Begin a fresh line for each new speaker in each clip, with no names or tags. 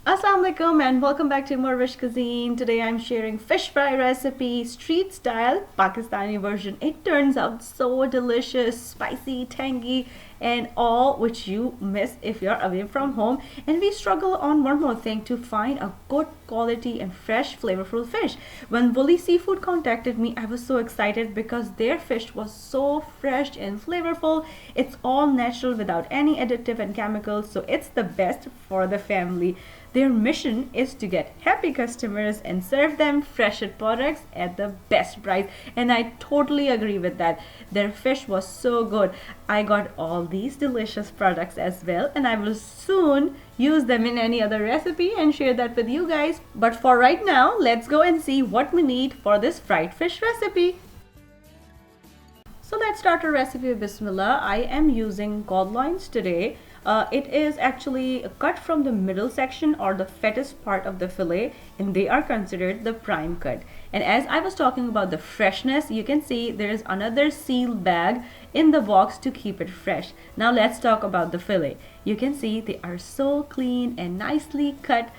Assalamu alaikum and welcome back to morEwish cuisine. Today I'm sharing fish fry recipe, street style Pakistani version. It turns out so delicious, spicy, tangy, and all which you miss if you're away from home. And we struggle on one more thing to find a good quality and fresh flavorful fish. When Wholey Seafood contacted me, I was so excited because their fish was so fresh and flavorful. It's all natural without any additive and chemicals, so it's the best for the family. Their mission is to get happy customers and serve them fresh products at the best price. And I totally agree with that. Their fish was so good. I got all these delicious products as well, and I will soon use them in any other recipe and share that with you guys. But for right now, let's go and see what we need for this fried fish recipe. So let's start our recipe with Bismillah. I am using cod loins today. It is actually cut from the middle section or the fattest part of the fillet, and they are considered the prime cut. And as I was talking about the freshness, you can see there is another seal bag in the box to keep it fresh. Now let's talk about the fillet. You can see they are so clean and nicely cut.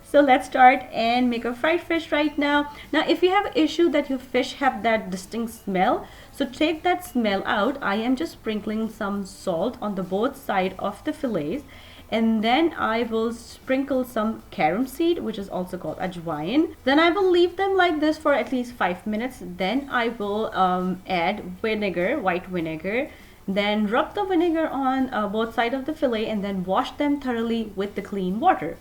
So let's start and make a fried fish right now. Now if you have an issue that your fish have that distinct smell, so take that smell out. I am just sprinkling some salt on the both side of the fillets, and then I will sprinkle some carom seed, which is also called ajwain. Then I will leave them like this for at least 5 minutes. Then I will add vinegar, white vinegar. Then rub the vinegar on both sides of the fillet and then wash them thoroughly with the clean water.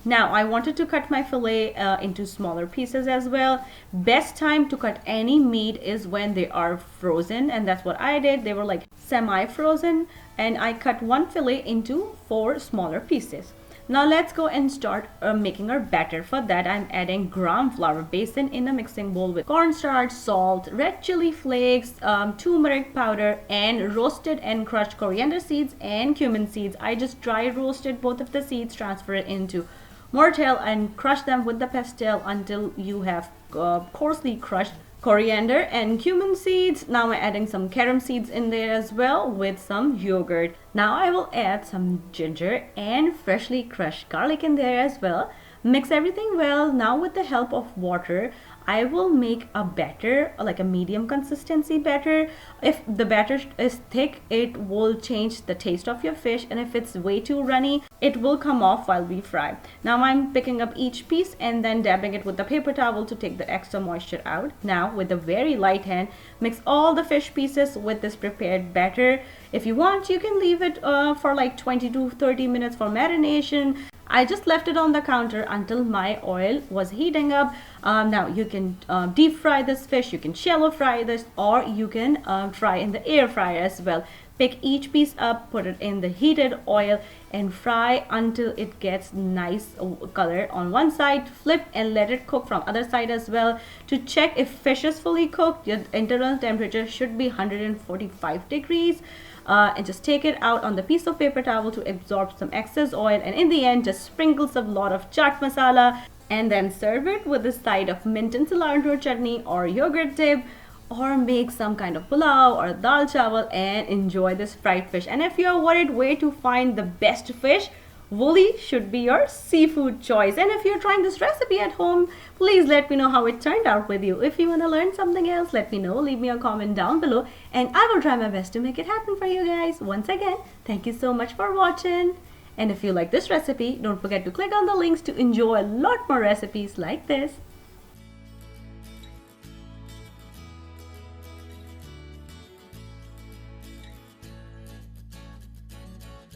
Now I wanted to cut my fillet into smaller pieces as well. Best time to cut any meat is when they are frozen, and that's what I did. They were like semi-frozen, and I cut one fillet into 4 smaller pieces. Now let's go and start making our batter. For that, I'm adding gram flour basin in a mixing bowl with cornstarch, salt, red chili flakes, turmeric powder, and roasted and crushed coriander seeds and cumin seeds. I just dry roasted both of the seeds, transfer it into mortar and crush them with the pestle until you have coarsely crushed coriander and cumin seeds. Now I'm adding some carom seeds in there as well with some yogurt. Now I will add some ginger and freshly crushed garlic in there as well. Mix everything well. Now with the help of water, I will make a batter, like a medium consistency batter. If the batter is thick, it will change the taste of your fish, and if it's way too runny, it will come off while we fry. Now I'm picking up each piece and then dabbing it with the paper towel to take the extra moisture out. Now with a very light hand, mix all the fish pieces with this prepared batter. If you want, you can leave it for like 20 to 30 minutes for marination. I just left it on the counter until my oil was heating up. Now you can deep fry this fish, you can shallow fry this, or you can fry in the air fryer as well. Pick each piece up, put it in the heated oil, and fry until it gets nice color on one side. Flip and let it cook from other side as well. To check if fish is fully cooked, your internal temperature should be 145 degrees. And just take it out on the piece of paper towel to absorb some excess oil, and in the end just sprinkle some lot of chaat masala and then serve it with a side of mint and cilantro chutney or yogurt dip, or make some kind of pulao or dal chawal and enjoy this fried fish. And if you're worried where to find the best fish, Wholey should be your seafood choice. And if you're trying this recipe at home, please let me know how it turned out with you. If you want to learn something else, let me know. Leave me a comment down below and I will try my best to make it happen for you guys. Once again, thank you so much for watching. And if you like this recipe, don't forget to click on the links to enjoy a lot more recipes like this.